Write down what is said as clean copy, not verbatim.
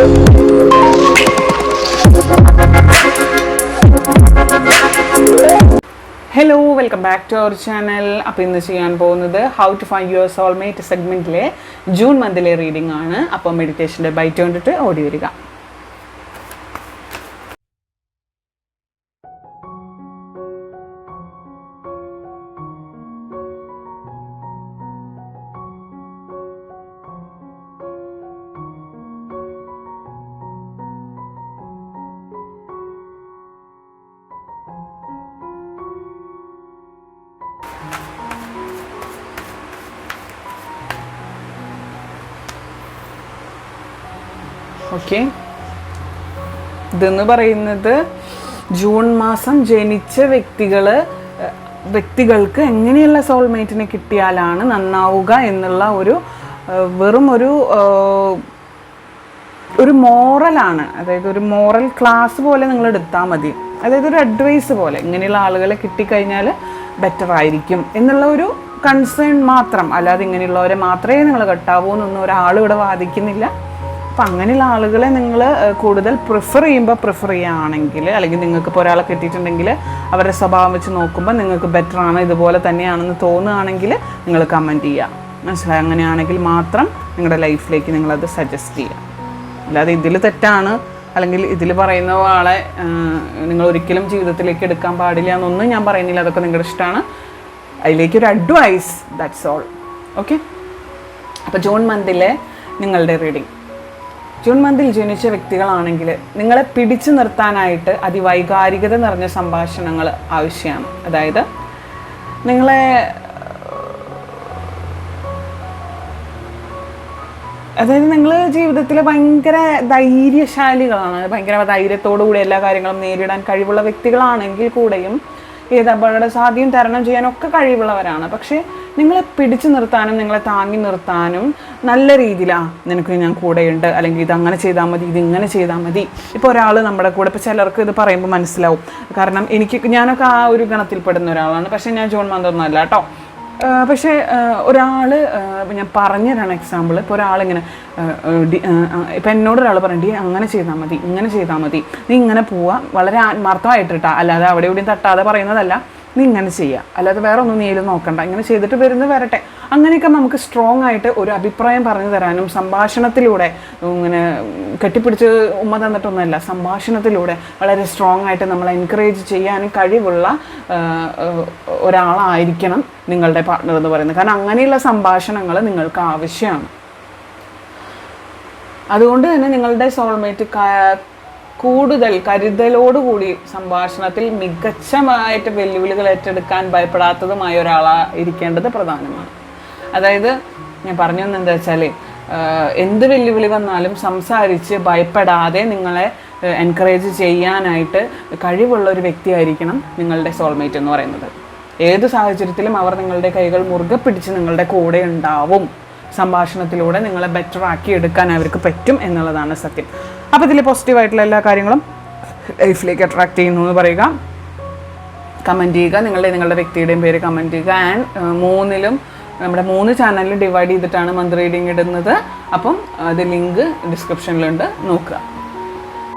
Hello, welcome back to our channel. അപ്പോൾ ഇന്ന് ചെയ്യാൻ പോകുന്നത് how to find your soulmate സെഗ്മെൻറ്റിലെ ജൂൺ മന്തിലെ റീഡിംഗ് ആണ്. അപ്പോൾ മെഡിറ്റേഷൻ്റെ ബൈറ്റ് കൊണ്ടിട്ട് ഓടി വരിക. ഓക്കെ, ഇതെന്ന് പറയുന്നത് ജൂൺ മാസം ജനിച്ച വ്യക്തികൾക്ക് എങ്ങനെയുള്ള സോൾമേറ്റിനെ കിട്ടിയാലാണ് നന്നാവുക എന്നുള്ള വെറും ഒരു മോറലാണ്. അതായത് ഒരു മോറൽ ക്ലാസ് പോലെ നിങ്ങൾ എടുത്താൽ മതി. അതായത് ഒരു അഡ്വൈസ് പോലെ, ഇങ്ങനെയുള്ള ആളുകളെ കിട്ടിക്കഴിഞ്ഞാൽ ബെറ്റർ ആയിരിക്കും എന്നുള്ള ഒരു കൺസേൺ മാത്രം. അല്ലാതെ ഇങ്ങനെയുള്ളവരെ മാത്രമേ നിങ്ങൾ കെട്ടാവൂ എന്നൊന്നും ഒരാളും ഇവിടെ വാദിക്കുന്നില്ല. അപ്പം അങ്ങനെയുള്ള ആളുകളെ നിങ്ങൾ കൂടുതൽ പ്രിഫർ ചെയ്യുകയാണെങ്കിൽ, അല്ലെങ്കിൽ നിങ്ങൾക്ക് ഇപ്പോൾ ഒരാളെ കിട്ടിയിട്ടുണ്ടെങ്കിൽ അവരുടെ സ്വഭാവം വെച്ച് നോക്കുമ്പോൾ നിങ്ങൾക്ക് ബെറ്ററാണ്, ഇതുപോലെ തന്നെയാണെന്ന് തോന്നുകയാണെങ്കിൽ നിങ്ങൾ കമൻറ്റ് ചെയ്യുക. മനസ്സിലായി? അങ്ങനെയാണെങ്കിൽ മാത്രം നിങ്ങളുടെ ലൈഫിലേക്ക് നിങ്ങളത് സജസ്റ്റ് ചെയ്യുക. അല്ലാതെ ഇതിൽ തെറ്റാണ് അല്ലെങ്കിൽ ഇതിൽ പറയുന്ന ആളെ നിങ്ങൾ ഒരിക്കലും ജീവിതത്തിലേക്ക് എടുക്കാൻ പാടില്ല എന്നൊന്നും ഞാൻ പറയുന്നില്ല. അതൊക്കെ നിങ്ങളുടെ ഇഷ്ടമാണ്. അതിലേക്കൊരു അഡ്വൈസ്, ദാറ്റ്സ് ഓൾ. ഓക്കെ, അപ്പോൾ ജൂൺ മന്തിലെ നിങ്ങളുടെ റീഡിംഗ്. ജൂൺ മന്തിൽ ജനിച്ച വ്യക്തികളാണെങ്കിൽ നിങ്ങളെ പിടിച്ചു നിർത്താനായിട്ട് അതിവൈകാരികത നിറഞ്ഞ സംഭാഷണങ്ങൾ ആവശ്യമാണ്. അതായത് നിങ്ങൾ ജീവിതത്തിൽ ഭയങ്കര ധൈര്യശാലികളാണ്, ഭയങ്കര ധൈര്യത്തോടു കൂടി എല്ലാ കാര്യങ്ങളും നേരിടാൻ കഴിവുള്ള വ്യക്തികളാണെങ്കിൽ കൂടെയും ഏത് അപകട സാധ്യതയും തരണം ചെയ്യാനൊക്കെ കഴിവുള്ളവരാണ്. പക്ഷേ നിങ്ങളെ പിടിച്ചു നിർത്താനും നിങ്ങളെ താങ്ങി നിർത്താനും നല്ല രീതിയിലാണ് നിനക്ക് ഞാൻ കൂടെയുണ്ട്, അല്ലെങ്കിൽ ഇതങ്ങനെ ചെയ്താൽ മതി, ഇതിങ്ങനെ ചെയ്താൽ മതി. ഇപ്പോൾ ഒരാൾ നമ്മുടെ കൂടെ, ഇപ്പോൾ ചിലർക്ക് ഇത് പറയുമ്പോൾ മനസ്സിലാവും. കാരണം ഞാനൊക്കെ ആ ഒരു ഗണത്തിൽപ്പെടുന്ന ഒരാളാണ്. പക്ഷേ ഞാൻ ജൂൺ മന്തൊന്നും അല്ല കേട്ടോ. പക്ഷേ ഒരാൾ, ഞാൻ പറഞ്ഞുതരാണ് എക്സാമ്പിൾ. ഇപ്പോൾ ഒരാളിങ്ങനെ ഇപ്പം എന്നോട് ഒരാൾ പറയണ്ടി അങ്ങനെ ചെയ്താൽ മതി, ഇങ്ങനെ ചെയ്താൽ മതി, നീ ഇങ്ങനെ പോവുക, വളരെ ആത്മാർത്ഥമായിട്ടിട്ടാ, അല്ലാതെ അവിടെ എവിടെയും തട്ടാതെ പറയുന്നതല്ല, നീ ഇങ്ങനെ ചെയ്യുക, അല്ലാതെ വേറെ ഒന്നും നീ ഇതിൽ നോക്കണ്ട, ഇങ്ങനെ ചെയ്തിട്ട് വരുന്നത് വരട്ടെ. അങ്ങനെയൊക്കെ നമുക്ക് സ്ട്രോങ് ആയിട്ട് ഒരു അഭിപ്രായം പറഞ്ഞു തരാനും സംഭാഷണത്തിലൂടെ, ഇങ്ങനെ കെട്ടിപ്പിടിച്ച് ഉമ്മ തന്നിട്ടൊന്നുമല്ല, സംഭാഷണത്തിലൂടെ വളരെ സ്ട്രോങ് ആയിട്ട് നമ്മളെ എൻകറേജ് ചെയ്യാനും കഴിവുള്ള ഒരാളായിരിക്കണം നിങ്ങളുടെ പാർട്ട്ണർ എന്ന് പറയുന്നത്. കാരണം അങ്ങനെയുള്ള സംഭാഷണങ്ങൾ നിങ്ങൾക്ക് ആവശ്യമാണ്. അതുകൊണ്ട് തന്നെ നിങ്ങളുടെ സോൾമേറ്റ് കൂടുതൽ കരുതലോടുകൂടി സംഭാഷണത്തിൽ മികച്ചമായിട്ട് വെല്ലുവിളികൾ ഏറ്റെടുക്കാൻ ഭയപ്പെടാത്തതുമായ ഒരാളായിരിക്കേണ്ടത് പ്രധാനമാണ്. അതായത് ഞാൻ പറഞ്ഞു എന്താ വെച്ചാൽ, എന്ത് വെല്ലുവിളി വന്നാലും സംസാരിച്ച് ഭയപ്പെടാതെ നിങ്ങളെ എൻകറേജ് ചെയ്യാനായിട്ട് കഴിവുള്ള ഒരു വ്യക്തിയായിരിക്കണം നിങ്ങളുടെ സോൾമേറ്റ് എന്ന് പറയുന്നത്. ഏത് സാഹചര്യത്തിലും അവർ നിങ്ങളുടെ കൈകൾ മുറുകെ പിടിച്ച് നിങ്ങളുടെ കൂടെ ഉണ്ടാവും. സംഭാഷണത്തിലൂടെ നിങ്ങളെ ബെറ്റർ ആക്കി എടുക്കാൻ അവർക്ക് പറ്റും എന്നുള്ളതാണ് സത്യം. അപ്പോൾ ഇതിൽ പോസിറ്റീവായിട്ടുള്ള എല്ലാ കാര്യങ്ങളും ലൈഫിലേക്ക് അട്രാക്ട് ചെയ്യുന്നു എന്ന് പറയുക. കമൻറ്റ് ചെയ്യുക, നിങ്ങളുടെ വ്യക്തിയുടെയും പേര് കമൻറ്റ് ചെയ്യുക. ആൻഡ് നമ്മുടെ 3 ചാനലിൽ ഡിവൈഡ് ചെയ്തിട്ടാണ് മന്ത് റീഡിങ് ഇടുന്നത്. അപ്പം അത് ലിങ്ക് ഡിസ്ക്രിപ്ഷനിലുണ്ട്, നോക്കുക.